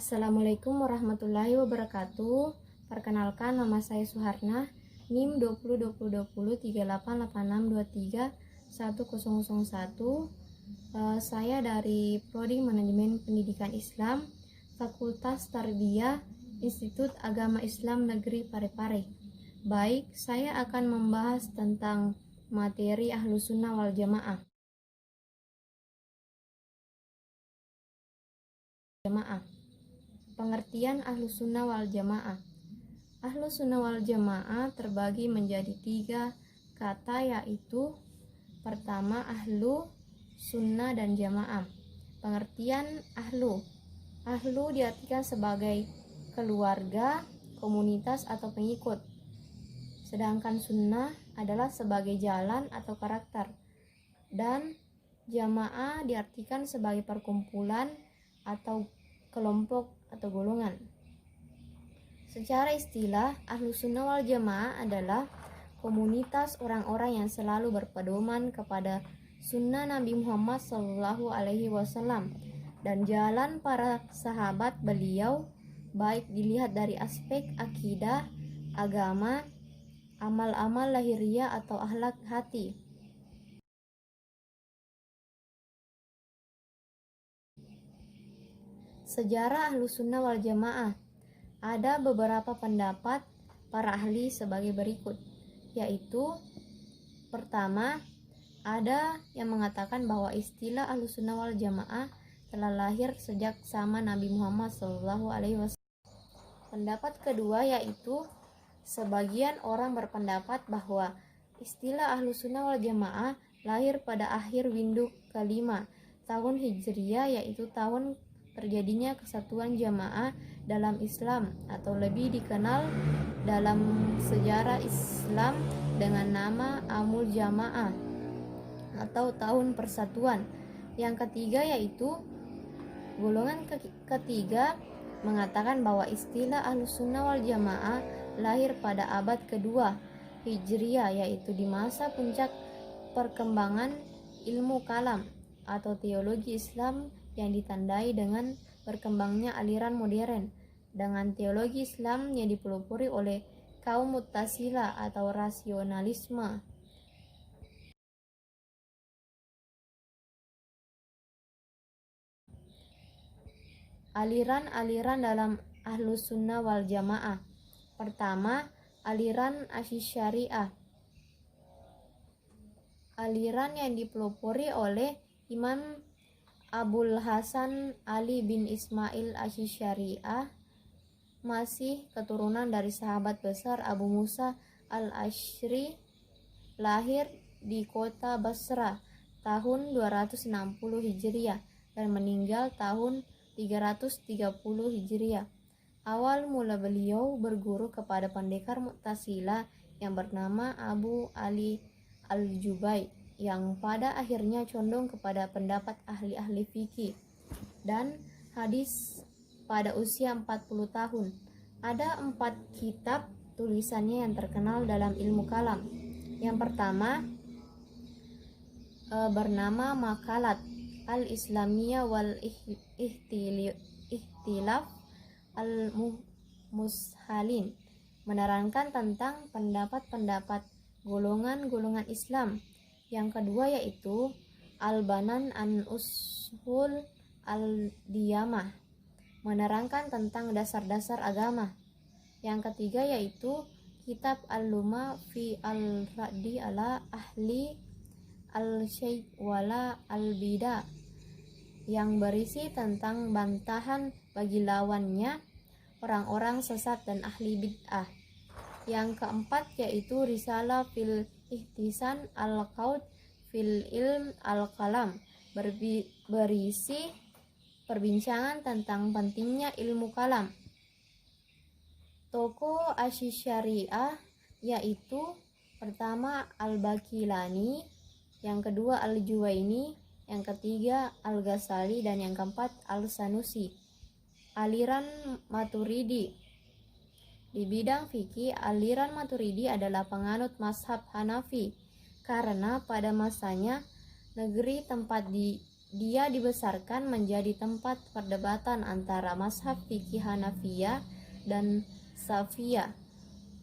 Assalamualaikum warahmatullahi wabarakatuh. Perkenalkan, nama saya Suharna, NIM 2020203886231001. Saya dari Prodi Manajemen Pendidikan Islam, Fakultas Tarbiyah, Institut Agama Islam Negeri Parepare. Baik, saya akan membahas tentang materi Ahlus Sunnah wal Jamaah. Pengertian Ahlus Sunnah wal Jamaah. Ahlus Sunnah wal Jamaah terbagi menjadi 3 kata, yaitu pertama ahlu, sunnah, dan jamaah. Pengertian ahlu diartikan sebagai keluarga, komunitas, atau pengikut. Sedangkan sunnah adalah sebagai jalan atau karakter. Dan jamaah diartikan sebagai perkumpulan atau kelompok atau golongan. Secara istilah, Ahlus Sunnah wal Jamaah adalah komunitas orang-orang yang selalu berpedoman kepada sunnah Nabi Muhammad SAW dan jalan para sahabat beliau, baik dilihat dari aspek akidah, agama, amal-amal lahiriah, atau akhlak hati. Sejarah Ahlus Sunnah wal Jamaah. Ada beberapa pendapat para ahli sebagai berikut, yaitu pertama, ada yang mengatakan bahwa istilah Ahlus Sunnah wal Jamaah telah lahir sejak zaman Nabi Muhammad SAW. Pendapat kedua, yaitu sebagian orang berpendapat bahwa istilah Ahlus Sunnah wal Jamaah lahir pada akhir windu kelima tahun Hijriah, yaitu tahun terjadinya kesatuan jamaah dalam Islam, atau lebih dikenal dalam sejarah Islam dengan nama Amul Jamaah atau tahun persatuan. Yang ketiga, yaitu golongan ketiga mengatakan bahwa istilah Ahlus Sunnah wal Jamaah lahir pada abad kedua Hijriah, yaitu di masa puncak perkembangan ilmu kalam atau teologi Islam yang ditandai dengan berkembangnya aliran modern dengan teologi Islam yang dipelopori oleh kaum Mu'tazilah atau rasionalisme. Aliran-aliran dalam Ahlus Sunnah wal Jamaah. Pertama, aliran Asy-Syariah. Aliran yang dipelopori oleh Imam Abul Hasan Ali bin Ismail Asy-Syariah, masih keturunan dari sahabat besar Abu Musa al-Asy'ari, lahir di kota Basra tahun 260 Hijriah dan meninggal tahun 330 Hijriah. Awal mula beliau berguru kepada pendekar Mu'tazilah yang bernama Abu Ali al-Jubai, yang pada akhirnya condong kepada pendapat ahli-ahli fikih dan hadis pada usia 40 tahun. Ada 4 kitab tulisannya yang terkenal dalam ilmu kalam. Yang pertama bernama Makalat al-Islamiyah wal Ihtilaf al-Mushalin, menerangkan tentang pendapat-pendapat golongan-golongan Islam. Yang kedua, yaitu Al-Banan an Ushul al-Diyamah, menerangkan tentang dasar-dasar agama. Yang ketiga, yaitu Kitab Al-Luma fi al-Raddi ala ahli al-Syai' wala al-Bidah, yang berisi tentang bantahan bagi lawannya orang-orang sesat dan ahli bid'ah. Yang keempat, yaitu Risalah fil Ihtisan al-Qaud fil Ilm al-Kalam, berisi perbincangan tentang pentingnya ilmu kalam. Tokoh Asy-Syariah yaitu pertama Al-Baqilani, yang kedua Al-Juwaini, yang ketiga Al-Ghazali, dan yang keempat Al-Sanusi. Aliran Maturidi. Di bidang fikih, aliran Maturidi adalah penganut mazhab Hanafi karena pada masanya negeri tempat dia dibesarkan menjadi tempat perdebatan antara mazhab fikih Hanafiyah dan Safiyah.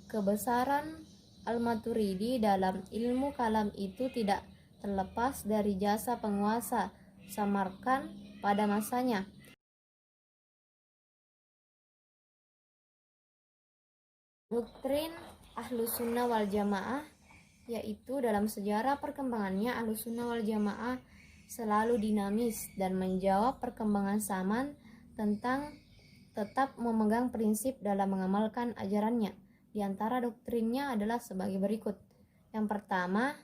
Kebesaran Al-Maturidi dalam ilmu kalam itu tidak terlepas dari jasa penguasa Samarkand pada masanya. Doktrin Ahlus Sunnah wal Jamaah, yaitu dalam sejarah perkembangannya Ahlus Sunnah wal Jamaah selalu dinamis dan menjawab perkembangan zaman tentang tetap memegang prinsip dalam mengamalkan ajarannya. Di antara doktrinnya adalah sebagai berikut. Yang pertama,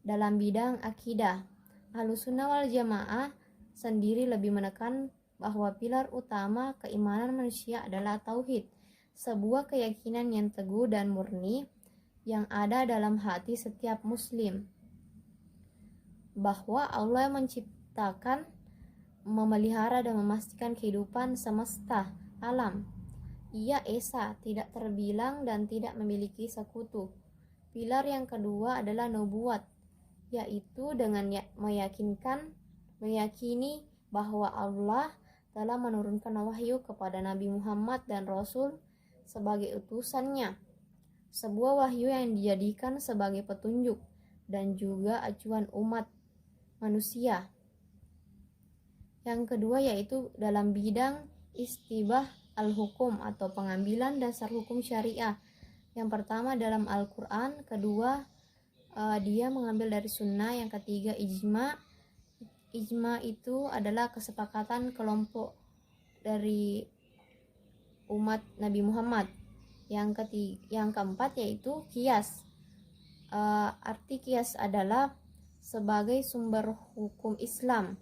dalam bidang akidah, Ahlus Sunnah wal Jamaah sendiri lebih menekan bahwa pilar utama keimanan manusia adalah tauhid, sebuah keyakinan yang teguh dan murni yang ada dalam hati setiap muslim, bahwa Allah yang menciptakan, memelihara dan memastikan kehidupan semesta alam. Ia esa, tidak terbilang dan tidak memiliki sekutu. Pilar yang kedua adalah nubuat, yaitu dengan meyakini bahwa Allah telah menurunkan wahyu kepada Nabi Muhammad dan Rasul sebagai utusannya, sebuah wahyu yang dijadikan sebagai petunjuk dan juga acuan umat manusia. Yang kedua yaitu dalam bidang istibah al-hukum atau pengambilan dasar hukum syariah. Yang pertama dalam Al-Quran, kedua dia mengambil dari sunnah, yang ketiga ijma. Ijma itu adalah kesepakatan kelompok dari umat Nabi Muhammad. Yang keempat yaitu qiyas. Arti qiyas adalah sebagai sumber hukum Islam.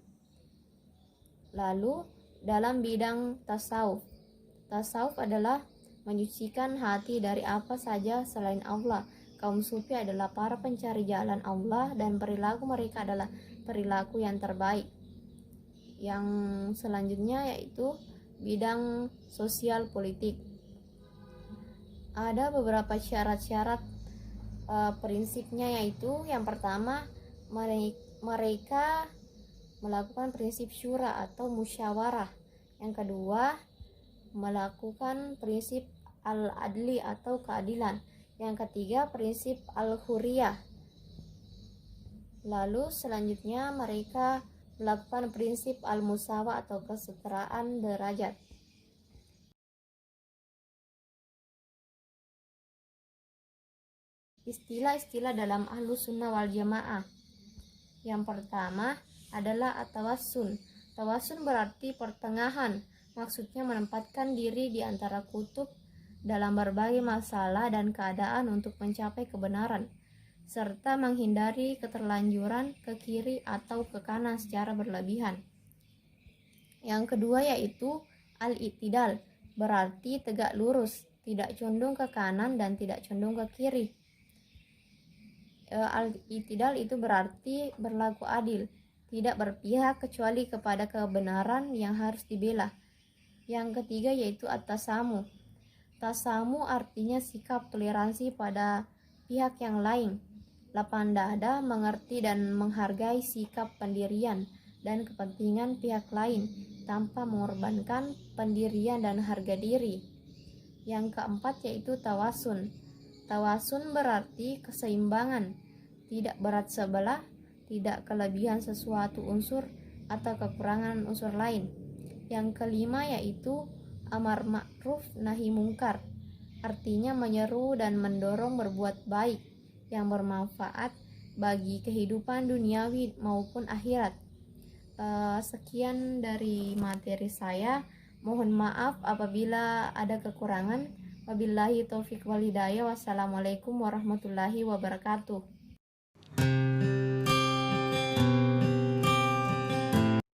Lalu dalam bidang tasawuf, tasawuf adalah menyucikan hati dari apa saja selain Allah. Kaum sufi adalah para pencari jalan Allah dan perilaku mereka adalah perilaku yang terbaik. Yang selanjutnya yaitu bidang sosial politik. Ada beberapa syarat-syarat prinsipnya, yaitu yang pertama, mereka melakukan prinsip syura atau musyawarah. Yang kedua, melakukan prinsip al-adli atau keadilan. Yang ketiga, prinsip al-huriyah. Lalu selanjutnya mereka melakukan prinsip al-musawa atau kesetaraan derajat. Istilah-istilah dalam Ahlus Sunnah wal Jamaah. Yang pertama adalah at-tawassun. Tawassun berarti pertengahan. Maksudnya menempatkan diri di antara kutub dalam berbagai masalah dan keadaan untuk mencapai kebenaran, serta menghindari keterlanjuran ke kiri atau ke kanan secara berlebihan. Yang kedua yaitu al-i'tidal, berarti tegak lurus, tidak condong ke kanan dan tidak condong ke kiri. Al-i'tidal itu berarti berlaku adil, tidak berpihak kecuali kepada kebenaran yang harus dibela. Yang ketiga yaitu at-tasamu. Tasamu artinya sikap toleransi pada pihak yang lain, lapang dada, mengerti dan menghargai sikap pendirian dan kepentingan pihak lain tanpa mengorbankan pendirian dan harga diri. Yang keempat yaitu tawasun. Tawasun berarti keseimbangan, tidak berat sebelah, tidak kelebihan sesuatu unsur atau kekurangan unsur lain. Yang kelima yaitu amar ma'ruf nahi mungkar, artinya menyeru dan mendorong berbuat baik yang bermanfaat bagi kehidupan duniawi maupun akhirat. Sekian dari materi saya. Mohon maaf apabila ada kekurangan. Wabillahi taufiq wal hidayah. Wassalamualaikum warahmatullahi wabarakatuh.